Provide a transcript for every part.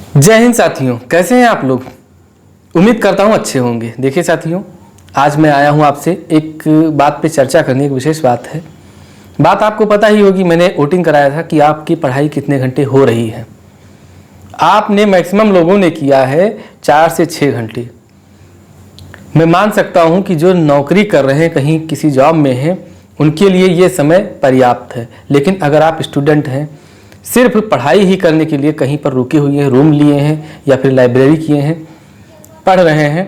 जय हिंद साथियों, कैसे हैं आप लोग। उम्मीद करता हूं अच्छे होंगे। देखिए साथियों, आज मैं आया हूं आपसे एक बात पे चर्चा करने। एक विशेष बात है। बात आपको पता ही होगी, मैंने वोटिंग कराया था कि आपकी पढ़ाई कितने घंटे हो रही है। आपने मैक्सिमम लोगों ने किया है 4 से 6 घंटे। मैं मान सकता हूं कि जो नौकरी कर रहे हैं, कहीं किसी जॉब में हैं, उनके लिए ये समय पर्याप्त है। लेकिन अगर आप स्टूडेंट हैं, सिर्फ पढ़ाई ही करने के लिए कहीं पर रुके हुए हैं, रूम लिए हैं या फिर लाइब्रेरी किए हैं, पढ़ रहे हैं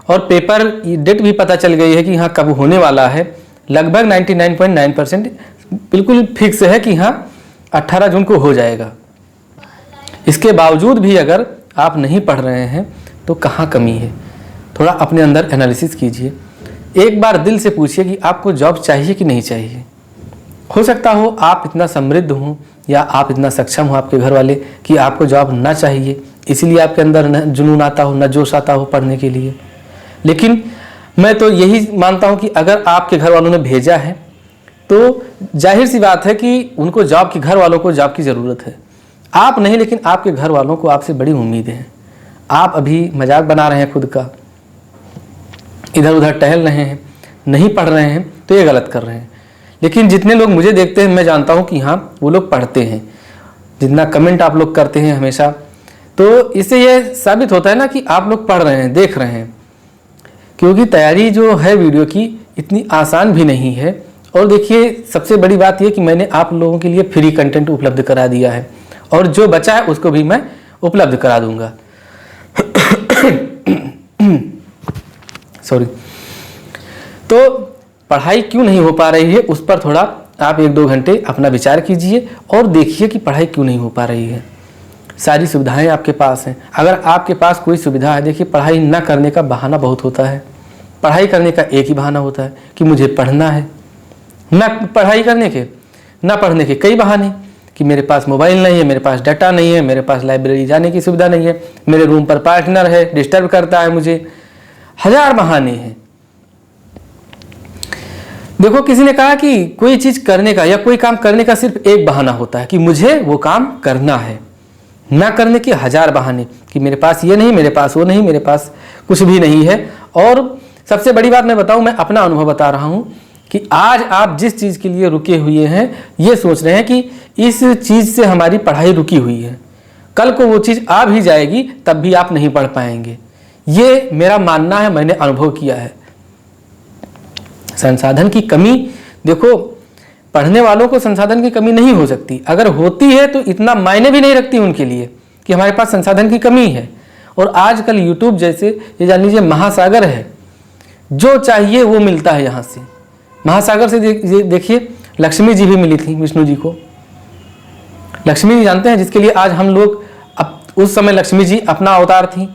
और पेपर डेट भी पता चल गई है कि हाँ कब होने वाला है, लगभग 99.9% बिल्कुल फिक्स है कि हाँ 18 जून को हो जाएगा। इसके बावजूद भी अगर आप नहीं पढ़ रहे हैं तो कहाँ कमी है। थोड़ा अपने अंदर एनालिसिस कीजिए। एक बार दिल से पूछिए कि आपको जॉब चाहिए कि नहीं चाहिए। हो सकता हो आप इतना समृद्ध हों या आप इतना सक्षम हो, आपके घर वाले, कि आपको जॉब ना चाहिए, इसीलिए आपके अंदर न जुनून आता हो, न जोश आता हो पढ़ने के लिए। लेकिन मैं तो यही मानता हूं कि अगर आपके घर वालों ने भेजा है तो जाहिर सी बात है कि उनको जॉब की, घर वालों को जॉब की ज़रूरत है। आप नहीं, लेकिन आपके घर वालों को आपसे बड़ी उम्मीदें हैं। आप अभी मजाक बना रहे हैं खुद का, इधर उधर टहल रहे हैं, नहीं पढ़ रहे हैं, तो ये गलत कर रहे हैं। लेकिन जितने लोग मुझे देखते हैं, मैं जानता हूँ कि हाँ वो लोग पढ़ते हैं। जितना कमेंट आप लोग करते हैं हमेशा, तो इससे ये साबित होता है ना कि आप लोग पढ़ रहे हैं, देख रहे हैं। क्योंकि तैयारी जो है वीडियो की इतनी आसान भी नहीं है। और देखिए, सबसे बड़ी बात यह कि मैंने आप लोगों के लिए फ्री कंटेंट उपलब्ध करा दिया है और जो बचा है उसको भी मैं उपलब्ध करा दूंगा। सॉरी। तो पढ़ाई क्यों नहीं हो पा रही है, उस पर थोड़ा आप 1-2 घंटे अपना विचार कीजिए और देखिए कि पढ़ाई क्यों नहीं हो पा रही है। सारी सुविधाएं आपके पास हैं। अगर आपके पास कोई सुविधा है, देखिए पढ़ाई ना करने का बहाना बहुत होता है। पढ़ाई करने का एक ही बहाना होता है कि मुझे पढ़ना है। ना पढ़ाई करने के, ना पढ़ने के कई बहाने, कि मेरे पास मोबाइल नहीं है, मेरे पास डाटा नहीं है, मेरे पास लाइब्रेरी जाने की सुविधा नहीं है, मेरे रूम पर पार्टनर है, डिस्टर्ब करता है मुझे। हजार बहाने हैं। देखो, किसी ने कहा कि कोई चीज करने का या कोई काम करने का सिर्फ एक बहाना होता है कि मुझे वो काम करना है। ना करने के हजार बहाने, कि मेरे पास ये नहीं, मेरे पास वो नहीं, मेरे पास कुछ भी नहीं है। और सबसे बड़ी बात मैं बताऊं, मैं अपना अनुभव बता रहा हूं कि आज आप जिस चीज के लिए रुके हुए हैं, ये सोच रहे हैं कि इस चीज से हमारी पढ़ाई रुकी हुई है, कल को वो चीज आ भी जाएगी तब भी आप नहीं पढ़ पाएंगे। ये मेरा मानना है, मैंने अनुभव किया है। संसाधन की कमी, देखो पढ़ने वालों को संसाधन की कमी नहीं हो सकती। अगर होती है तो इतना मायने भी नहीं रखती उनके लिए कि हमारे पास संसाधन की कमी है। और आजकल यूट्यूब जैसे, ये जान लीजिए महासागर है, जो चाहिए वो मिलता है यहाँ से। महासागर से देखिए, लक्ष्मी जी भी मिली थी विष्णु जी को। लक्ष्मी जी जानते हैं, जिसके लिए आज हम लोग, अब उस समय लक्ष्मी जी अपना अवतार थी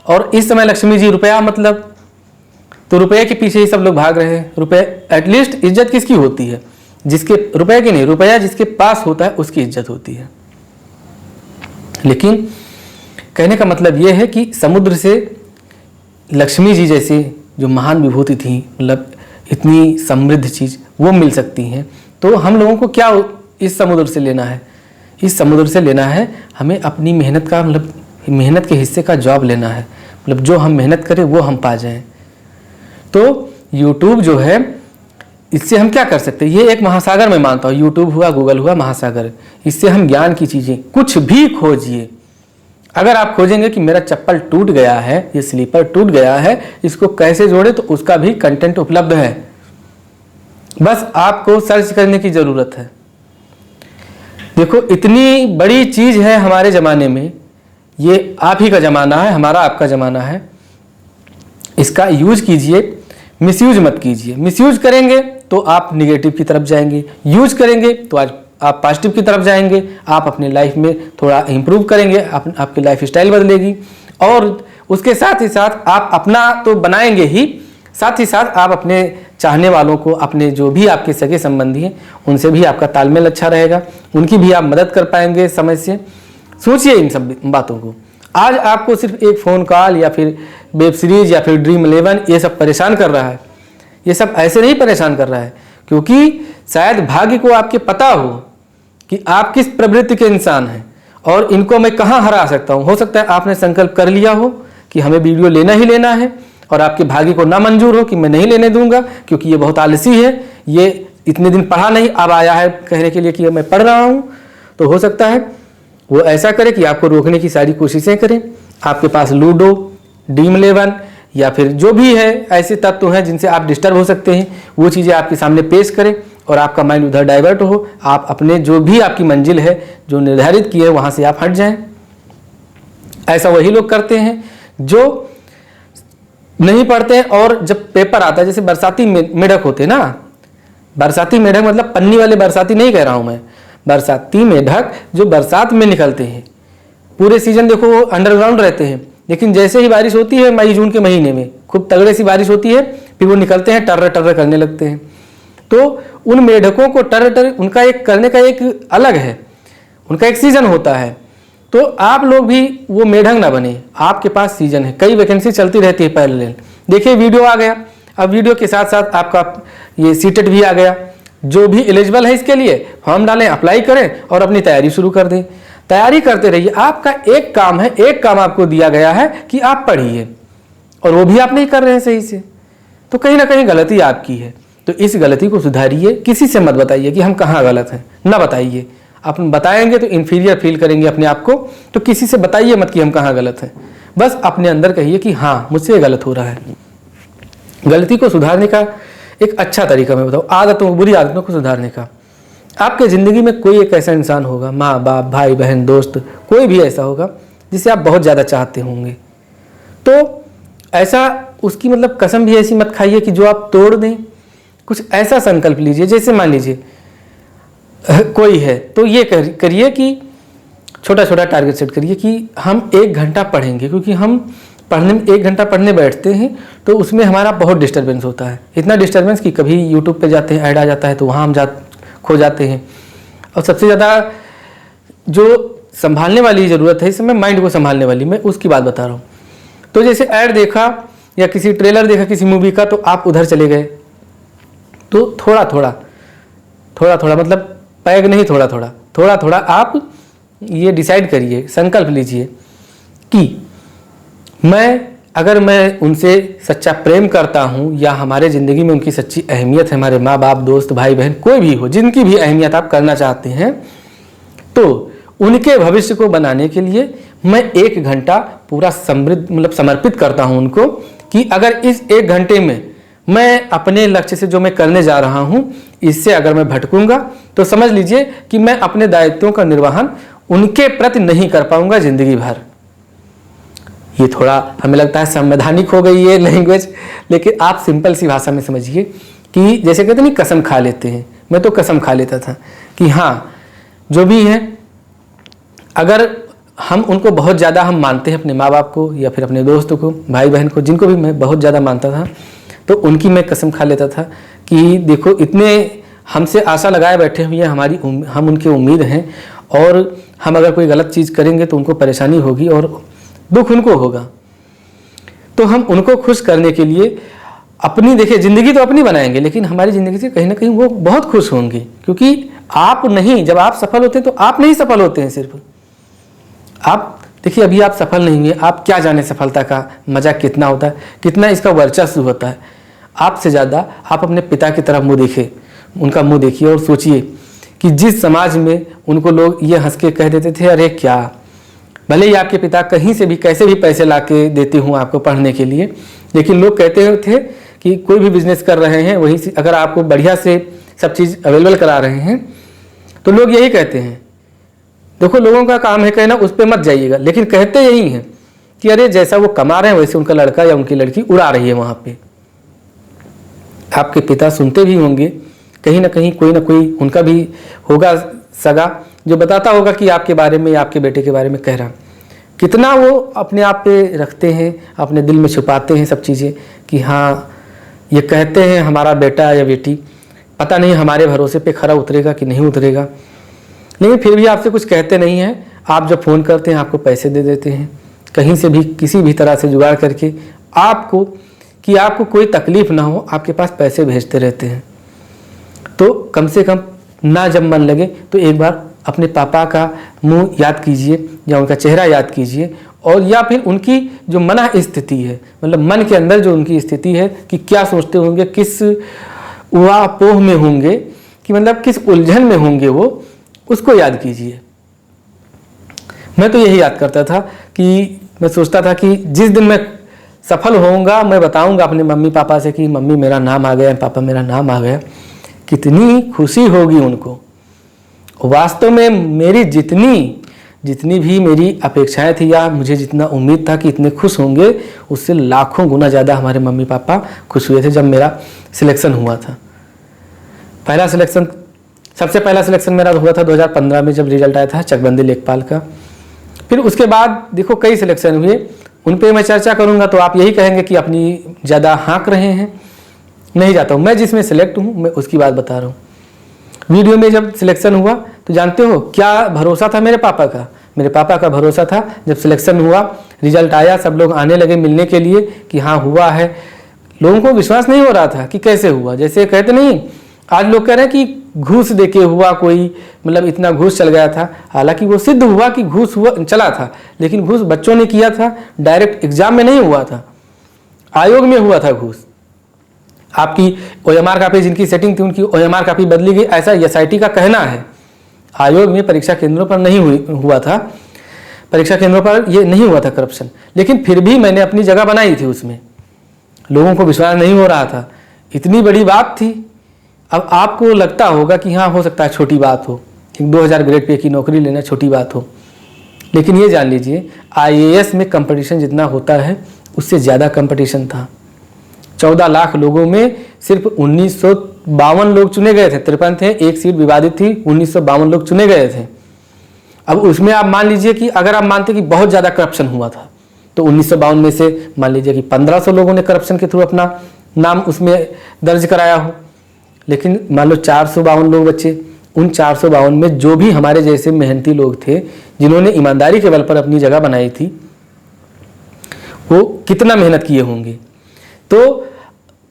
और इस समय लक्ष्मी जी रुपया, मतलब तो रुपये के पीछे ही सब लोग भाग रहे हैं। रुपये, एटलीस्ट इज्जत किसकी होती है? जिसके, रुपये की नहीं, रुपया जिसके पास होता है उसकी इज्जत होती है। लेकिन कहने का मतलब यह है कि समुद्र से लक्ष्मी जी जैसे जो महान विभूति थी, मतलब इतनी समृद्ध चीज वो मिल सकती हैं। तो हम लोगों को क्या इस समुद्र से लेना है? इस समुद्र से लेना है हमें अपनी मेहनत का, मतलब मेहनत के हिस्से का जॉब लेना है। मतलब जो हम मेहनत करें वो हम पा जाएं। तो YouTube जो है, इससे हम क्या कर सकते हैं? ये एक महासागर मैं मानता हूँ। YouTube हुआ, गूगल हुआ, महासागर। इससे हम ज्ञान की चीज़ें कुछ भी खोजिए। अगर आप खोजेंगे कि मेरा चप्पल टूट गया है, ये स्लीपर टूट गया है, इसको कैसे जोड़े, तो उसका भी कंटेंट उपलब्ध है। बस आपको सर्च करने की ज़रूरत है। देखो, इतनी बड़ी चीज़ है हमारे ज़माने में। ये आप ही का ज़माना है, हमारा आपका ज़माना है। इसका यूज कीजिए, मिसयूज मत कीजिए। मिसयूज करेंगे तो आप निगेटिव की तरफ जाएंगे, यूज करेंगे तो आज आप पॉजिटिव की तरफ जाएंगे। आप अपने लाइफ में थोड़ा इंप्रूव करेंगे, आपकी लाइफ स्टाइल बदलेगी। और उसके साथ ही साथ आप अपना तो बनाएंगे ही, साथ ही साथ आप अपने चाहने वालों को, अपने जो भी आपके सगे संबंधी हैं, उनसे भी आपका तालमेल अच्छा रहेगा, उनकी भी आप मदद कर पाएंगे समय से। सोचिए इन सब बातों को। आज आपको सिर्फ एक फ़ोन कॉल या फिर वेब सीरीज या फिर ड्रीम 11 ये सब परेशान कर रहा है। ये सब ऐसे नहीं परेशान कर रहा है क्योंकि शायद भाग्य को आपके पता हो कि आप किस प्रवृत्ति के इंसान हैं और इनको मैं कहाँ हरा सकता हूँ। हो सकता है आपने संकल्प कर लिया हो कि हमें वीडियो लेना ही लेना है, और आपके भाग्य को ना मंजूर हो कि मैं नहीं लेने दूंगा क्योंकि ये बहुत आलसी है, ये इतने दिन पढ़ा नहीं, अब आया है कहने के लिए कि मैं पढ़ रहा हूँ। तो हो सकता है वो ऐसा करे कि आपको रोकने की सारी कोशिशें करें। आपके पास लूडो, ड्रीम11 या फिर जो भी है ऐसे तत्व हैं जिनसे आप डिस्टर्ब हो सकते हैं, वो चीज़ें आपके सामने पेश करें और आपका माइंड उधर डाइवर्ट हो, आप अपने जो भी आपकी मंजिल है जो निर्धारित की है वहाँ से आप हट जाएं। ऐसा वही लोग करते हैं जो नहीं पढ़ते हैं, और जब पेपर आता है, जैसे बरसाती मेढक होते हैं ना, बरसाती मेढक मतलब पन्नी वाले बरसाती नहीं कह रहा हूँ मैं, बरसाती मेढक जो बरसात में निकलते हैं, पूरे सीजन देखो वो अंडरग्राउंड रहते हैं, लेकिन जैसे ही बारिश होती है मई जून के महीने में खूब तगड़े सी बारिश होती है, फिर वो निकलते हैं, टर्र टर्र करने लगते हैं। तो उन मेढकों को टर्र टर्र उनका एक करने का एक अलग है, उनका एक सीजन होता है। तो आप लोग भी वो मेढक ना बने, आपके पास सीजन है, कई वैकेंसी चलती रहती है पैरेलल। देखिए वीडियो आ गया, अब वीडियो के साथ साथ आपका ये सीटेट भी आ गया। जो भी एलिजिबल है इसके लिए फॉर्म डालें, अप्लाई करें और अपनी तैयारी शुरू कर दें। तैयारी करते रहिए। आपका एक काम है, एक काम आपको दिया गया है कि आप पढ़िए, और वो भी आप नहीं कर रहे हैं सही से, तो कहीं ना कहीं गलती आपकी है। तो इस गलती को सुधारिए, किसी से मत बताइए कि हम कहाँ गलत हैं, ना बताइए। आप बताएंगे तो इन्फीरियर फील करेंगे अपने आप को, तो किसी से बताइए मत कि हम कहाँ गलत हैं, बस अपने अंदर कहिए कि हाँ मुझसे गलत हो रहा है। गलती को सुधारने का एक अच्छा तरीका मैं बताऊँ, आदतों, बुरी आदतों को सुधारने का। आपके ज़िंदगी में कोई एक ऐसा इंसान होगा, माँ बाप, भाई बहन, दोस्त, कोई भी ऐसा होगा जिसे आप बहुत ज़्यादा चाहते होंगे। तो ऐसा उसकी मतलब कसम भी ऐसी मत खाइए कि जो आप तोड़ दें। कुछ ऐसा संकल्प लीजिए, जैसे मान लीजिए कोई है तो ये करिए कि छोटा छोटा टारगेट सेट करिए कि हम 1 घंटा पढ़ेंगे, क्योंकि हम पढ़ने में 1 घंटा पढ़ने बैठते हैं तो उसमें हमारा बहुत डिस्टर्बेंस होता है। इतना डिस्टर्बेंस कि कभी यूट्यूब पे जाते हैं, ऐड आ जाता है तो वहाँ हम खो जाते हैं। और सबसे ज़्यादा जो संभालने वाली ज़रूरत है इस समय, माइंड को संभालने वाली, मैं उसकी बात बता रहा हूँ। तो जैसे ऐड देखा या किसी ट्रेलर देखा किसी मूवी का, तो आप उधर चले गए, तो थोड़ा थोड़ा मतलब पैग नहीं, थोड़ा थोड़ा आप ये डिसाइड करिए, संकल्प लीजिए कि अगर मैं उनसे सच्चा प्रेम करता हूँ या हमारे ज़िंदगी में उनकी सच्ची अहमियत है, हमारे माँ बाप, दोस्त, भाई बहन, कोई भी हो जिनकी भी अहमियत आप करना चाहते हैं, तो उनके भविष्य को बनाने के लिए मैं 1 घंटा पूरा समर्पित करता हूँ उनको, कि अगर इस 1 घंटे में मैं अपने लक्ष्य से जो मैं करने जा रहा हूँ इससे अगर मैं भटकूंगा तो समझ लीजिए कि मैं अपने दायित्वों का निर्वहन उनके प्रति नहीं कर पाऊंगा जिंदगी भर। ये थोड़ा हमें लगता है संवैधानिक हो गई ये लैंग्वेज, लेकिन आप सिंपल सी भाषा में समझिए कि जैसे कहते नहीं कसम खा लेते हैं, मैं तो कसम खा लेता था कि हाँ जो भी है, अगर हम उनको बहुत ज़्यादा हम मानते हैं, अपने माँ बाप को या फिर अपने दोस्तों को, भाई बहन को, जिनको भी मैं बहुत ज़्यादा मानता था, तो उनकी मैं कसम खा लेता था कि देखो इतने हमसे आशा लगाए बैठे हुए हैं, हम उनके उम्मीद हैं, और हम अगर कोई गलत चीज़ करेंगे तो उनको परेशानी होगी और दुख उनको होगा। तो हम उनको खुश करने के लिए अपनी, देखिए ज़िंदगी तो अपनी बनाएंगे, लेकिन हमारी ज़िंदगी से कहीं ना कहीं वो बहुत खुश होंगे, क्योंकि आप नहीं, जब आप सफल होते हैं तो आप नहीं सफल होते हैं सिर्फ आप। देखिए अभी आप सफल नहीं हुए, आप क्या जाने सफलता का मजा कितना होता है, कितना इसका वर्चस्व होता है। आपसे ज़्यादा आप अपने पिता की तरफ मुँह देखिए, उनका मुँह देखिए और सोचिए कि जिस समाज में उनको लोग ये हंस के कह देते थे, अरे क्या, भले ही आपके पिता कहीं से भी कैसे भी पैसे ला के देते हूँ आपको पढ़ने के लिए, लेकिन लोग कहते थे कि कोई भी बिजनेस कर रहे हैं वहीं से अगर आपको बढ़िया से सब चीज़ अवेलेबल करा रहे हैं तो लोग यही कहते हैं। देखो लोगों का काम है कहना, उस पर मत जाइएगा, लेकिन कहते यही हैं कि अरे जैसा वो कमा रहे हैं वैसे उनका लड़का या उनकी लड़की उड़ा रही है वहाँ पे। आपके पिता सुनते भी होंगे, कहीं ना कहीं कोई ना कोई उनका भी होगा सगा जो बताता होगा कि आपके बारे में या आपके बेटे के बारे में कह रहा। कितना वो अपने आप पे रखते हैं, अपने दिल में छुपाते हैं सब चीज़ें कि हाँ ये कहते हैं हमारा बेटा या बेटी पता नहीं हमारे भरोसे पे खरा उतरेगा कि नहीं उतरेगा, लेकिन फिर भी आपसे कुछ कहते नहीं हैं। आप जब फ़ोन करते हैं आपको पैसे दे देते हैं, कहीं से भी किसी भी तरह से जुगाड़ करके आपको, कि आपको कोई तकलीफ़ ना हो, आपके पास पैसे भेजते रहते हैं। तो कम से कम ना जब मन लगे तो एक बार अपने पापा का मुंह याद कीजिए या उनका चेहरा याद कीजिए, और या फिर उनकी जो मन स्थिति है, मतलब मन के अंदर जो उनकी स्थिति है कि क्या सोचते होंगे, किस उहापोह में होंगे, कि मतलब किस उलझन में होंगे वो, उसको याद कीजिए। मैं तो यही याद करता था कि मैं सोचता था कि जिस दिन मैं सफल होऊंगा मैं बताऊंगा अपने मम्मी पापा से कि मम्मी मेरा नाम आ गया, पापा मेरा नाम आ गया, कितनी खुशी होगी उनको। वास्तव में मेरी जितनी भी मेरी अपेक्षाएं थी या मुझे जितना उम्मीद था कि इतने खुश होंगे, उससे लाखों गुना ज़्यादा हमारे मम्मी पापा खुश हुए थे जब मेरा सिलेक्शन हुआ था। सबसे पहला सिलेक्शन मेरा हुआ था 2015 में, जब रिजल्ट आया था चकबंदी लेखपाल का। फिर उसके बाद देखो कई सिलेक्शन हुए, उन पे मैं चर्चा करूंगा तो आप यही कहेंगे कि अपनी ज़्यादा हाँक रहे हैं, नहीं जाता हूँ मैं। जिसमें सिलेक्ट हूँ मैं उसकी बात बता रहा हूँ। वीडियो में जब सिलेक्शन हुआ तो जानते हो क्या भरोसा था मेरे पापा का? मेरे पापा का भरोसा था, जब सिलेक्शन हुआ, रिजल्ट आया, सब लोग आने लगे मिलने के लिए कि हाँ हुआ है। लोगों को विश्वास नहीं हो रहा था कि कैसे हुआ। जैसे कहते नहीं, आज लोग कह रहे हैं कि घूस देके हुआ कोई, मतलब इतना घूस चल गया था। हालांकि वो सिद्ध हुआ कि घूस हुआ चला था, लेकिन घूस बच्चों ने किया था, डायरेक्ट एग्जाम में नहीं हुआ था, आयोग में हुआ था घूस। आपकी OMR कॉपी जिनकी सेटिंग थी उनकी OMR कॉपी बदली गई, ऐसा SIT का कहना है। आयोग में परीक्षा केंद्रों पर नहीं हुआ था, परीक्षा केंद्रों पर ये नहीं हुआ था करप्शन, लेकिन फिर भी मैंने अपनी जगह बनाई थी उसमें। लोगों को विश्वास नहीं हो रहा था, इतनी बड़ी बात थी। अब आपको लगता होगा कि हाँ हो सकता है छोटी बात हो, 2000 ग्रेड पे की नौकरी लेना छोटी बात हो, लेकिन ये जान लीजिए IAS में कंपटीशन जितना होता है उससे ज़्यादा कंपटीशन था। 14 लाख लोगों में सिर्फ 1952 लोग चुने गए थे, 53 थे, एक सीट विवादित थी, 1952 लोग चुने गए थे। अब उसमें आप मान लीजिए कि अगर आप मानते कि बहुत ज़्यादा करप्शन हुआ था तो 1952 में से मान लीजिए कि 1500 लोगों ने करप्शन के थ्रू अपना नाम उसमें दर्ज कराया हो, लेकिन मान लो 452 लोग बचे। उन 452 में जो भी हमारे जैसे मेहनती लोग थे जिन्होंने ईमानदारी के बल पर अपनी जगह बनाई थी, वो कितना मेहनत किए होंगे। तो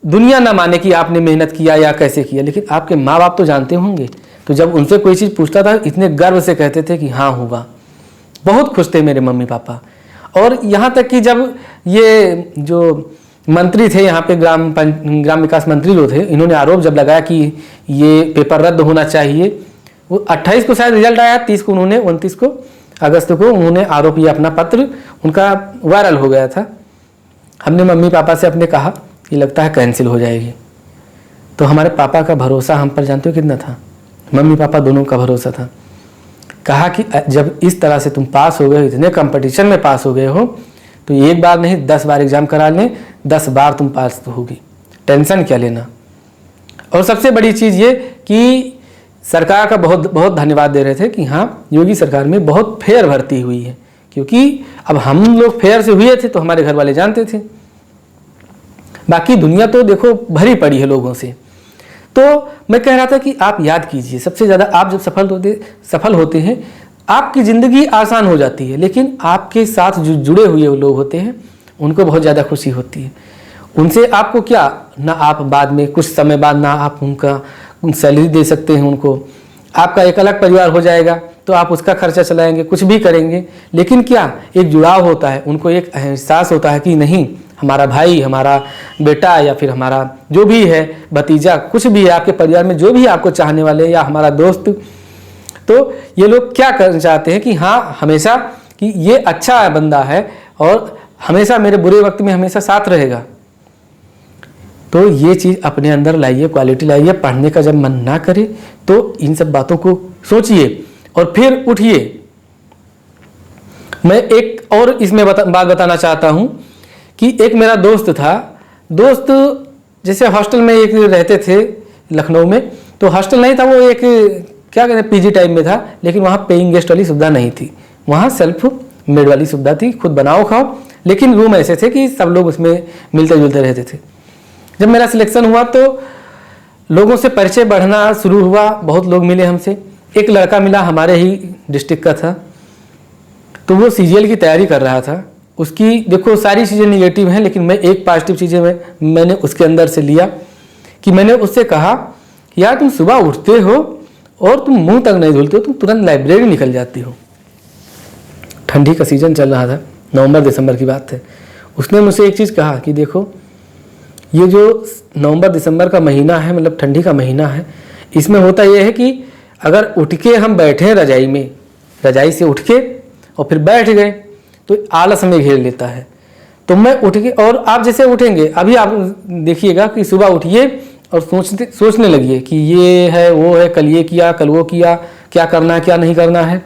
दुनिया ना माने कि आपने मेहनत किया या कैसे किया, लेकिन आपके माँ बाप तो जानते होंगे। तो जब उनसे कोई चीज़ पूछता था इतने गर्व से कहते थे कि हाँ हुआ। बहुत खुश थे मेरे मम्मी पापा। और यहाँ तक कि जब ये जो मंत्री थे यहाँ पे ग्राम विकास मंत्री जो थे, इन्होंने आरोप जब लगाया कि ये पेपर रद्द होना चाहिए, वो 28 को शायद रिजल्ट आया, 30 को उन्होंने 29 को अगस्त को उन्होंने आरोप, ये अपना पत्र उनका वायरल हो गया था। हमने मम्मी पापा से अपने कहा कि लगता है कैंसिल हो जाएगी। तो हमारे पापा का भरोसा हम पर जानते हो कितना था? मम्मी पापा दोनों का भरोसा था। कहा कि जब इस तरह से तुम पास हो गए, इतने कंपटीशन में पास हो गए हो, तो एक बार नहीं 10 बार एग्जाम करा लें, 10 बार तुम पास तो होगी, टेंशन क्या लेना। और सबसे बड़ी चीज़ ये कि सरकार का बहुत बहुत धन्यवाद दे रहे थे कि हाँ योगी सरकार में बहुत फेयर भर्ती हुई है, क्योंकि अब हम लोग फेयर से हुए थे तो हमारे घर वाले जानते थे। बाकी दुनिया तो देखो भरी पड़ी है लोगों से। तो मैं कह रहा था कि आप याद कीजिए, सबसे ज़्यादा आप जब सफल होते हैं आपकी ज़िंदगी आसान हो जाती है, लेकिन आपके साथ जो जुड़े हुए लोग होते हैं उनको बहुत ज़्यादा खुशी होती है। उनसे आपको क्या, ना आप बाद में कुछ समय बाद ना आप उनका सैलरी दे सकते हैं उनको, आपका एक अलग परिवार हो जाएगा तो आप उसका खर्चा चलाएंगे, कुछ भी करेंगे, लेकिन क्या एक जुड़ाव होता है, उनको एक एहसास होता है कि नहीं हमारा भाई, हमारा बेटा या फिर हमारा जो भी है भतीजा, कुछ भी है आपके परिवार में जो भी आपको चाहने वाले या हमारा दोस्त, तो ये लोग क्या करना चाहते हैं कि हाँ हमेशा कि ये अच्छा बंदा है और हमेशा मेरे बुरे वक्त में हमेशा साथ रहेगा। तो ये चीज़ अपने अंदर लाइए, क्वालिटी लाइए। पढ़ने का जब मन ना करे तो इन सब बातों को सोचिए और फिर उठिए। मैं एक और इसमें बात बताना चाहता हूँ कि एक मेरा दोस्त था, दोस्त जैसे हॉस्टल में एक रहते थे लखनऊ में, तो हॉस्टल नहीं था, वो एक क्या कहते हैं PG टाइप में था, लेकिन वहाँ पेइंग गेस्ट वाली सुविधा नहीं थी, वहाँ सेल्फ मेड वाली सुविधा थी, खुद बनाओ खाओ, लेकिन रूम ऐसे थे कि सब लोग उसमें मिलते जुलते रहते थे। जब मेरा सिलेक्शन हुआ तो लोगों से परिचय बढ़ना शुरू हुआ, बहुत लोग मिले हमसे। एक लड़का मिला हमारे ही डिस्ट्रिक्ट का था, तो वो CGL की तैयारी कर रहा था। उसकी देखो सारी चीज़ें निगेटिव हैं, लेकिन मैं एक पॉजिटिव चीज़ें मैंने उसके अंदर से लिया कि मैंने उससे कहा यार तुम सुबह उठते हो और तुम मुंह तक नहीं धुलते हो, तुम तुरंत लाइब्रेरी निकल जाती हो। ठंडी का सीज़न चल रहा था, नवंबर दिसंबर की बात है। उसने मुझसे एक चीज़ कहा कि देखो ये जो नवंबर दिसंबर का महीना है, मतलब ठंडी का महीना है, इसमें होता यह है कि अगर उठ के हम बैठे हैं रजाई में, रजाई से उठ के और फिर बैठ गए तो आलस में घेर लेता है। तो मैं उठ के, और आप जैसे उठेंगे, अभी आप देखिएगा कि सुबह उठिए और सोचने लगिए कि ये है वो है, कल ये किया कल वो किया, क्या करना है क्या नहीं करना है,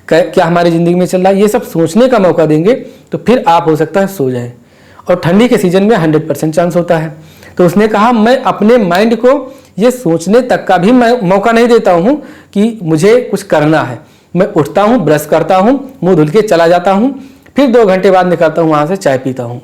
क्या हमारी ज़िंदगी में चल रहा है, ये सब सोचने का मौका देंगे तो फिर आप हो सकता है सो जाएं। और ठंडी के सीज़न में 100% चांस होता है। तो उसने कहा मैं अपने माइंड को ये सोचने तक का भी मैं मौका नहीं देता हूँ कि मुझे कुछ करना है। मैं उठता हूँ, ब्रश करता हूँ, मुंह धुल के चला जाता हूँ, फिर 2 घंटे बाद निकलता हूँ वहाँ से, चाय पीता हूँ।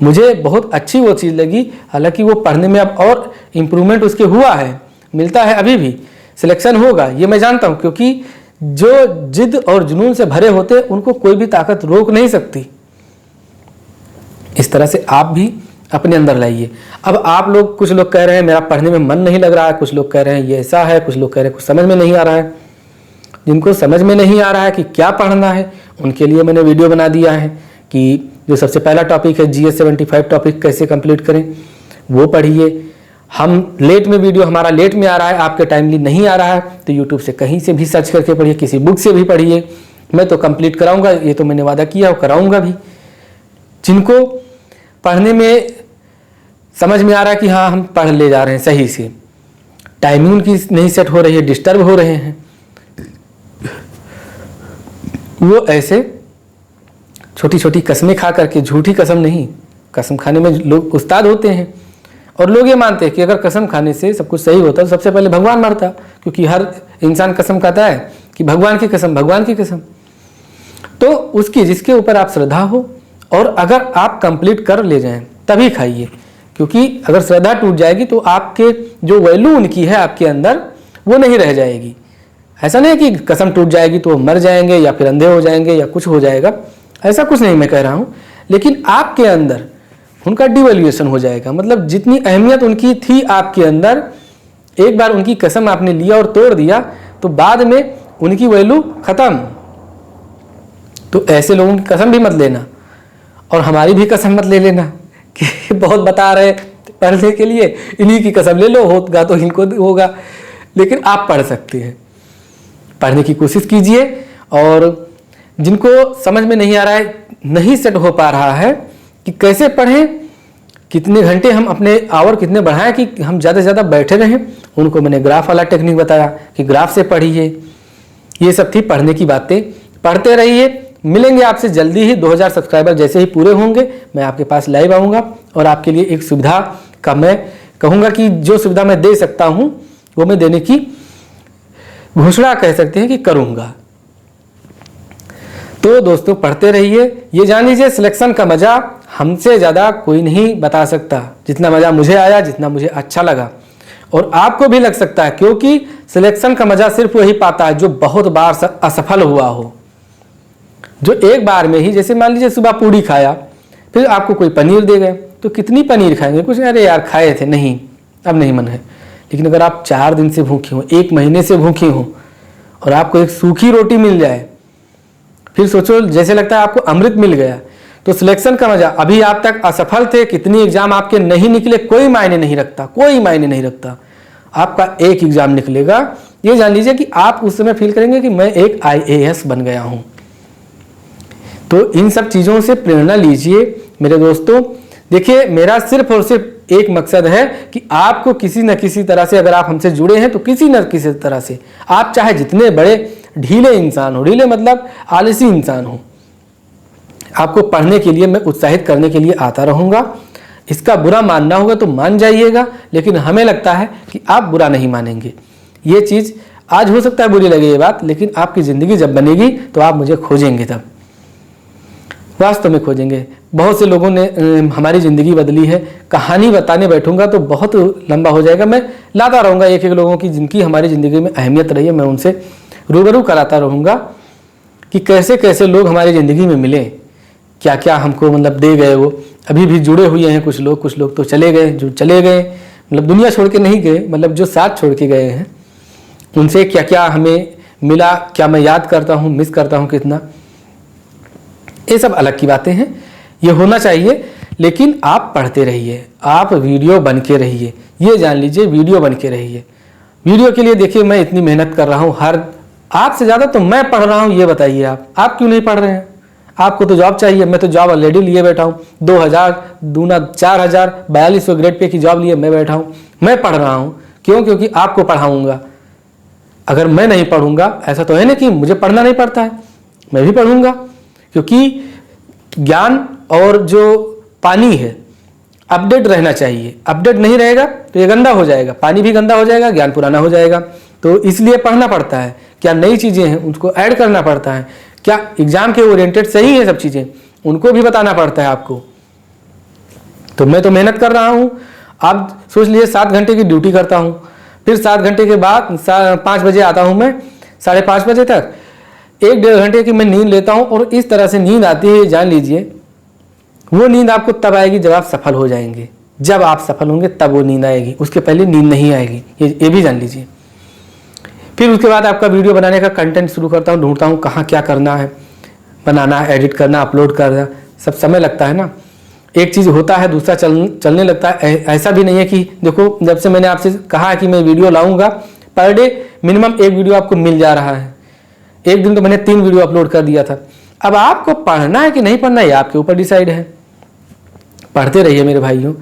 मुझे बहुत अच्छी वो चीज़ लगी। हालांकि वो पढ़ने में अब और इम्प्रूवमेंट उसके हुआ है, मिलता है, अभी भी सिलेक्शन होगा, ये मैं जानता हूँ, क्योंकि जो जिद और जुनून से भरे होते हैं उनको कोई भी ताकत रोक नहीं सकती। इस तरह से आप भी अपने अंदर लाइए। अब आप लोग, कुछ लोग कह रहे हैं मेरा पढ़ने में मन नहीं लग रहा है, कुछ लोग कह रहे हैं ये ऐसा है, कुछ लोग कह रहे हैं कुछ समझ में नहीं आ रहा है। जिनको समझ में नहीं आ रहा है कि क्या पढ़ना है, उनके लिए मैंने वीडियो बना दिया है कि जो सबसे पहला टॉपिक है GS 75 टॉपिक कैसे कंप्लीट करें, वो पढ़िए। हम लेट में वीडियो, हमारा लेट में आ रहा है, आपके टाइमली नहीं आ रहा है, तो यूट्यूब से कहीं से भी सर्च करके पढ़िए, किसी बुक से भी पढ़िए। मैं तो कंप्लीट कराऊंगा, ये तो मैंने वादा किया और कराऊंगा भी। जिनको पढ़ने में समझ में आ रहा है कि हाँ हम पढ़ ले जा रहे हैं सही से, टाइमिंग उनकी नहीं सेट हो रही है, डिस्टर्ब हो रहे हैं, वो ऐसे छोटी छोटी कसमें खा करके, झूठी कसम नहीं, कसम खाने में लोग उस्ताद होते हैं। और लोग ये मानते हैं कि अगर कसम खाने से सब कुछ सही होता तो सबसे पहले भगवान मरता, क्योंकि हर इंसान कसम खाता है कि भगवान की कसम, भगवान की कसम। तो उसकी जिसके ऊपर आप श्रद्धा हो, और अगर आप कंप्लीट कर ले जाएं तभी खाइए, क्योंकि अगर श्रद्धा टूट जाएगी तो आपके जो वैल्यू उनकी है आपके अंदर, वो नहीं रह जाएगी। ऐसा नहीं कि कसम टूट जाएगी तो मर जाएंगे या फिर अंधे हो जाएंगे या कुछ हो जाएगा, ऐसा कुछ नहीं मैं कह रहा हूँ, लेकिन आपके अंदर उनका डिवैल्यूएशन हो जाएगा। मतलब जितनी अहमियत उनकी थी आपके अंदर, एक बार उनकी कसम आपने लिया और तोड़ दिया तो बाद में उनकी वैल्यू खत्म। तो ऐसे लोगों की कसम भी मत लेना, और हमारी भी कसम मत ले लेना कि बहुत बता रहे पढ़ने के लिए, इन्हीं की कसम ले लो, होगा तो इनको होगा। लेकिन आप पढ़ सकते हैं, पढ़ने की कोशिश कीजिए। और जिनको समझ में नहीं आ रहा है, नहीं सेट हो पा रहा है कि कैसे पढ़ें, कितने घंटे हम अपने आवर कितने बढ़ाएं कि हम ज़्यादा से ज़्यादा बैठे रहें, उनको मैंने ग्राफ वाला टेक्निक बताया कि ग्राफ से पढ़िए। ये सब थी पढ़ने की बातें। पढ़ते रहिए। मिलेंगे आपसे जल्दी ही। 2000 सब्सक्राइबर जैसे ही पूरे होंगे मैं आपके पास लाइव आऊँगा और आपके लिए एक सुविधा का मैं कहूँगा कि जो सुविधा मैं दे सकता हूँ वो मैं देने की घोषणा कह सकते हैं कि करूँगा। तो दोस्तों पढ़ते रहिए। ये जान लीजिए सिलेक्शन का मज़ा हमसे ज़्यादा कोई नहीं बता सकता। जितना मज़ा मुझे आया, जितना मुझे अच्छा लगा, और आपको भी लग सकता है, क्योंकि सिलेक्शन का मज़ा सिर्फ वही पाता है जो बहुत बार असफल हुआ हो। जो एक बार में ही, जैसे मान लीजिए सुबह पूड़ी खाया, फिर आपको कोई पनीर दे गए, तो कितनी पनीर खाएंगे? कुछ अरे यार खाए थे, नहीं अब नहीं मन है। लेकिन अगर आप 4 दिन से भूखे हो, 1 महीने से भूखे हो, और आपको एक सूखी रोटी मिल जाए, फिर सोचो जैसे लगता है आपको अमृत मिल गया। तो सिलेक्शन का मजा, अभी आप तक असफल थे, कितनी एग्जाम आपके नहीं निकले, कोई मायने नहीं रखता, कोई मायने नहीं रखता। आपका एक एग्जाम निकलेगा, ये जान लीजिए कि आप उस समय फील करेंगे कि मैं एक IAS बन गया हूं। तो इन सब चीज़ों से प्रेरणा लीजिए मेरे दोस्तों। देखिए मेरा सिर्फ और सिर्फ एक मकसद है कि आपको किसी न किसी तरह से, अगर आप हमसे जुड़े हैं तो किसी न किसी तरह से, आप चाहे जितने बड़े ढीले इंसान हो, ढीले मतलब आलसी इंसान हो, आपको पढ़ने के लिए मैं उत्साहित करने के लिए आता रहूँगा। इसका बुरा मानना होगा तो मान जाइएगा, लेकिन हमें लगता है कि आप बुरा नहीं मानेंगे। ये चीज़ आज हो सकता है बुरी लगे ये बात, लेकिन आपकी ज़िंदगी जब बनेगी तो आप मुझे खोजेंगे, तब वास्तव में खोजेंगे। बहुत से लोगों ने हमारी ज़िंदगी बदली है। कहानी बताने बैठूंगा तो बहुत लंबा हो जाएगा। मैं लाता रहूँगा एक एक लोगों की जिनकी हमारी ज़िंदगी में अहमियत रही है, मैं उनसे रूबरू कराता रहूँगा कि कैसे कैसे लोग हमारी ज़िंदगी में मिले, क्या क्या हमको मतलब दे गए। वो अभी भी जुड़े हुए हैं कुछ लोग तो चले गए, जो चले गए मतलब दुनिया छोड़ के नहीं गए, मतलब जो साथ छोड़ के गए हैं उनसे क्या क्या हमें मिला, क्या मैं याद करता हूँ, मिस करता हूँ कितना, ये सब अलग की बातें हैं। ये होना चाहिए, लेकिन आप पढ़ते रहिए, आप वीडियो बन के रहिए, ये जान लीजिए वीडियो बन के रहिए। वीडियो के लिए देखिए मैं इतनी मेहनत कर रहा हूँ, आपसे ज़्यादा तो मैं पढ़ रहा हूँ, ये बताइए आप क्यों नहीं पढ़ रहे हैं? आपको तो जॉब चाहिए, मैं तो जॉब ऑलरेडी लिए बैठा हूँ, 2000 दूना 4000 4200 ग्रेड पे की जॉब लिए मैं बैठा हूँ, मैं पढ़ रहा हूँ। क्यों? क्योंकि आपको पढ़ाऊँगा। अगर मैं नहीं पढ़ूंगा, ऐसा तो है ना कि मुझे पढ़ना नहीं पड़ता है, मैं भी पढ़ूंगा, क्योंकि ज्ञान और जो पानी है अपडेट रहना चाहिए। अपडेट नहीं रहेगा तो ये गंदा हो जाएगा, पानी भी गंदा हो जाएगा, ज्ञान पुराना हो जाएगा। तो इसलिए पढ़ना पड़ता है। क्या नई चीज़ें हैं उनको ऐड करना पड़ता है, क्या एग्जाम के ओरिएंटेड सही है सब चीज़ें, उनको भी बताना पड़ता है आपको। तो मैं तो मेहनत कर रहा हूँ। आप सोच लीजिए 7 घंटे की ड्यूटी करता हूँ, फिर 7 घंटे के बाद 5 बजे आता हूँ मैं, 5:30 बजे तक 1-1.5 घंटे की मैं नींद लेता हूँ। और इस तरह से नींद आती है, जान लीजिए वो नींद आपको तब आएगी जब आप सफल हो जाएंगे। जब आप सफल होंगे तब वो नींद आएगी, उसके पहले नींद नहीं आएगी, ये भी जान लीजिए। फिर उसके बाद आपका वीडियो बनाने का कंटेंट शुरू करता हूँ, ढूंढता हूँ कहाँ क्या करना है, बनाना है, एडिट करना, अपलोड करना, सब समय लगता है ना। एक चीज़ होता है दूसरा चलने लगता है। ऐसा भी नहीं है कि देखो, जब से मैंने आपसे कहा कि मैं वीडियो लाऊंगा, पर डे मिनिमम 1 वीडियो आपको मिल जा रहा है। एक दिन तो मैंने 3 वीडियो अपलोड कर दिया था। अब आपको पढ़ना है कि नहीं पढ़ना है, आपके ऊपर डिसाइड है। पढ़ते रहिए मेरे भाइयों।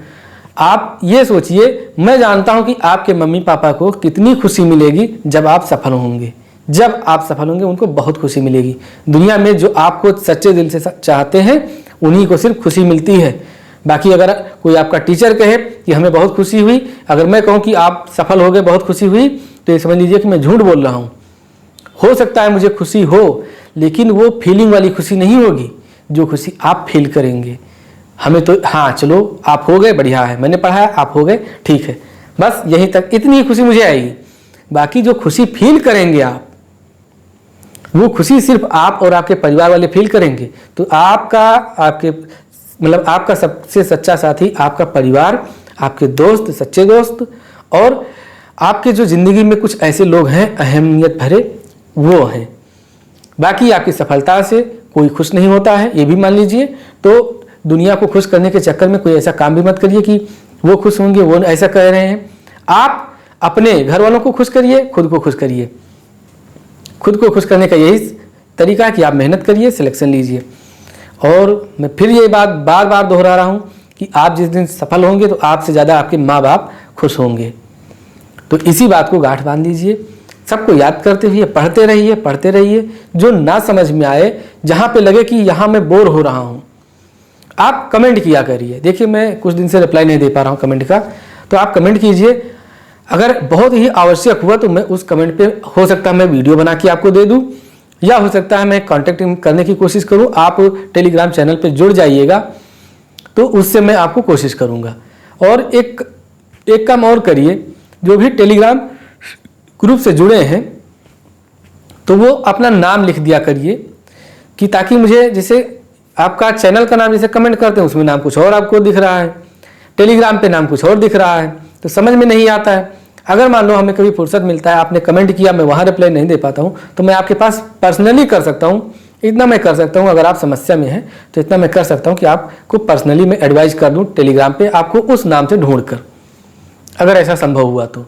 आप ये सोचिए, मैं जानता हूं कि आपके मम्मी पापा को कितनी खुशी मिलेगी जब आप सफल होंगे। जब आप सफल होंगे उनको बहुत खुशी मिलेगी। दुनिया में जो आपको सच्चे दिल से चाहते हैं उन्हीं को सिर्फ खुशी मिलती है। बाकी अगर कोई आपका टीचर कहे कि हमें बहुत खुशी हुई, अगर मैं कहूँ कि आप सफल हो गए, बहुत खुशी हुई, तो ये समझ लीजिए कि मैं झूठ बोल रहा हूँ। हो सकता है मुझे खुशी हो, लेकिन वो फीलिंग वाली खुशी नहीं होगी जो खुशी आप फील करेंगे। हमें तो हाँ चलो आप हो गए, बढ़िया है, मैंने पढ़ाया, आप हो गए, ठीक है, बस यहीं तक, इतनी खुशी मुझे आएगी। बाकी जो खुशी फील करेंगे आप, वो खुशी सिर्फ आप और आपके परिवार वाले फील करेंगे। तो आपका सबसे सच्चा साथी आपका परिवार, आपके दोस्त, सच्चे दोस्त, और आपके जो जिंदगी में कुछ ऐसे लोग हैं अहमियत भरे, वो हैं। बाकी आपकी सफलता से कोई खुश नहीं होता है, ये भी मान लीजिए। तो दुनिया को खुश करने के चक्कर में कोई ऐसा काम भी मत करिए कि वो खुश होंगे, वो ऐसा कह रहे हैं। आप अपने घर वालों को खुश करिए, खुद को खुश करिए। खुद को खुश करने का यही तरीका है कि आप मेहनत करिए, सिलेक्शन लीजिए। और मैं फिर ये बात बार बार दोहरा रहा हूँ कि आप जिस दिन सफल होंगे तो आपसे ज़्यादा आपके माँ बाप खुश होंगे। तो इसी बात को गांठ बांध लीजिए, सबको याद करते हुए पढ़ते रहिए, पढ़ते रहिए। जो ना समझ में आए, जहाँ पे लगे कि यहाँ मैं बोर हो रहा हूँ, आप कमेंट किया करिए। देखिए मैं कुछ दिन से रिप्लाई नहीं दे पा रहा हूँ कमेंट का, तो आप कमेंट कीजिए। अगर बहुत ही आवश्यक हुआ तो मैं उस कमेंट पे हो सकता है मैं वीडियो बना के आपको दे दूँ, या हो सकता है मैं कांटेक्ट करने की कोशिश करूँ। आप टेलीग्राम चैनल पे जुड़ जाइएगा तो उससे मैं आपको कोशिश करूँगा। और एक काम और करिए, जो भी टेलीग्राम ग्रुप से जुड़े हैं तो वो अपना नाम लिख दिया करिए, कि ताकि मुझे, जैसे आपका चैनल का नाम जैसे कमेंट करते हैं उसमें नाम कुछ और आपको दिख रहा है, टेलीग्राम पे नाम कुछ और दिख रहा है, तो समझ में नहीं आता है। अगर मान लो हमें कभी फुर्सत मिलता है, आपने कमेंट किया, मैं वहाँ रिप्लाई नहीं दे पाता हूँ, तो मैं आपके पास पर्सनली कर सकता हूँ। इतना मैं कर सकता हूँ, अगर आप समस्या में हैं तो इतना मैं कर सकता हूँ कि आपको पर्सनली मैं एडवाइस कर दूँ टेलीग्राम पे, आपको उस नाम से ढूंढ कर, अगर ऐसा संभव हुआ तो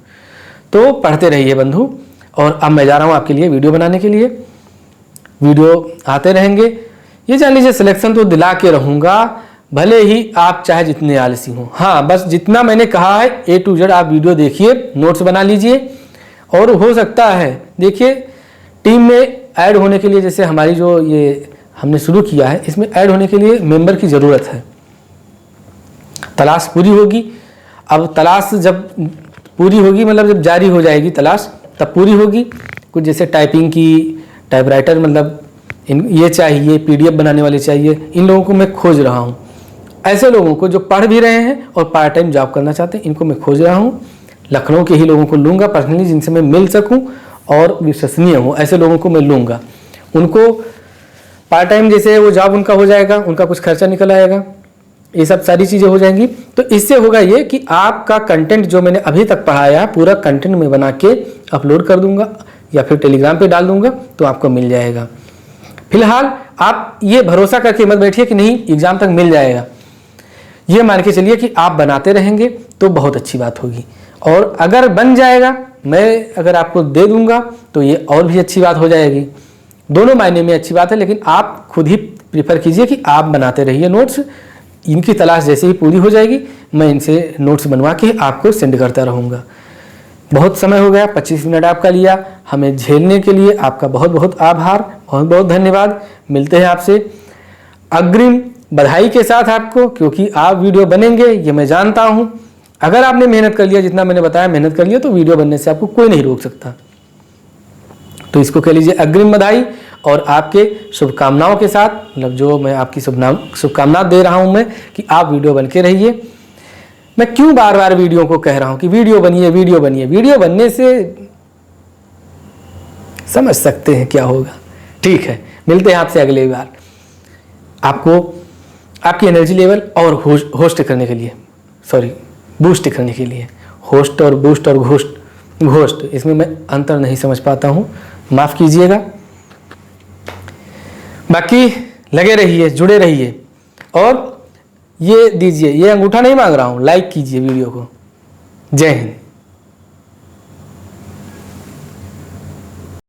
पढ़ते रहिए बंधु। और अब मैं जा रहा हूँ आपके लिए वीडियो बनाने के लिए, वीडियो आते रहेंगे। ये जान लीजिए सिलेक्शन तो दिला के रहूँगा, भले ही आप चाहे जितने आलसी हों। हाँ, बस जितना मैंने कहा है A to Z आप वीडियो देखिए, नोट्स बना लीजिए। और हो सकता है, देखिए टीम में ऐड होने के लिए, जैसे हमारी जो ये हमने शुरू किया है, इसमें ऐड होने के लिए मेंबर की ज़रूरत है। तलाश पूरी होगी, अब तलाश जब पूरी होगी, मतलब जब जारी हो जाएगी तलाश, तब पूरी होगी। कुछ जैसे टाइपिंग की, टाइपराइटर, मतलब ये चाहिए, PDF बनाने वाले चाहिए, इन लोगों को मैं खोज रहा हूँ। ऐसे लोगों को जो पढ़ भी रहे हैं और पार्ट टाइम जॉब करना चाहते हैं, इनको मैं खोज रहा हूँ। लखनऊ के ही लोगों को लूँगा पर्सनली, जिनसे मैं मिल सकूँ और विश्वसनीय हूँ, ऐसे लोगों को मैं लूँगा। उनको पार्ट टाइम जैसे वो जॉब उनका हो जाएगा, उनका कुछ खर्चा निकल आएगा, ये सब सारी चीज़ें हो जाएंगी। तो इससे होगा ये कि आपका कंटेंट जो मैंने अभी तक पढ़ाया पूरा कंटेंट में बना के अपलोड कर दूंगा या फिर टेलीग्राम पे डाल दूंगा, तो आपको मिल जाएगा। फिलहाल आप ये भरोसा करके मत बैठिए कि नहीं एग्ज़ाम तक मिल जाएगा। ये मान के चलिए कि आप बनाते रहेंगे तो बहुत अच्छी बात होगी, और अगर बन जाएगा, मैं अगर आपको दे दूंगा तो ये और भी अच्छी बात हो जाएगी। दोनों मायने में अच्छी बात है, लेकिन आप खुद ही प्रीफर कीजिए कि आप बनाते रहिए नोट्स। इनकी तलाश जैसे ही पूरी हो जाएगी मैं इनसे नोट्स बनवा के आपको सेंड करता रहूँगा। बहुत समय हो गया, 25 मिनट आपका लिया, हमें झेलने के लिए आपका बहुत बहुत आभार, बहुत बहुत धन्यवाद। मिलते हैं आपसे अग्रिम बधाई के साथ आपको, क्योंकि आप वीडियो बनेंगे ये मैं जानता हूँ। अगर आपने मेहनत कर लिया, जितना मैंने बताया मेहनत कर लिया, तो वीडियो बनने से आपको कोई नहीं रोक सकता। तो इसको कह लीजिए अग्रिम बधाई, और आपके शुभकामनाओं के साथ, मतलब जो मैं आपकी शुभकामना दे रहा हूँ मैं कि आप वीडियो बन के रहिए। मैं क्यों बार बार वीडियो को कह रहा हूँ कि वीडियो बनिए वीडियो बनिए, वीडियो बनने से समझ सकते हैं क्या होगा। ठीक है, मिलते हैं आपसे अगले बार। आपको आपकी एनर्जी लेवल और होस्ट करने के लिए, बूस्ट करने के लिए, होस्ट और बूस्ट और घोस्ट इसमें मैं अंतर नहीं समझ पाता हूँ, माफ़ कीजिएगा। बाकी लगे रहिए, जुड़े रहिए, और ये दीजिए, ये अंगूठा नहीं मांग रहा हूँ, लाइक कीजिए वीडियो को। जय हिंद।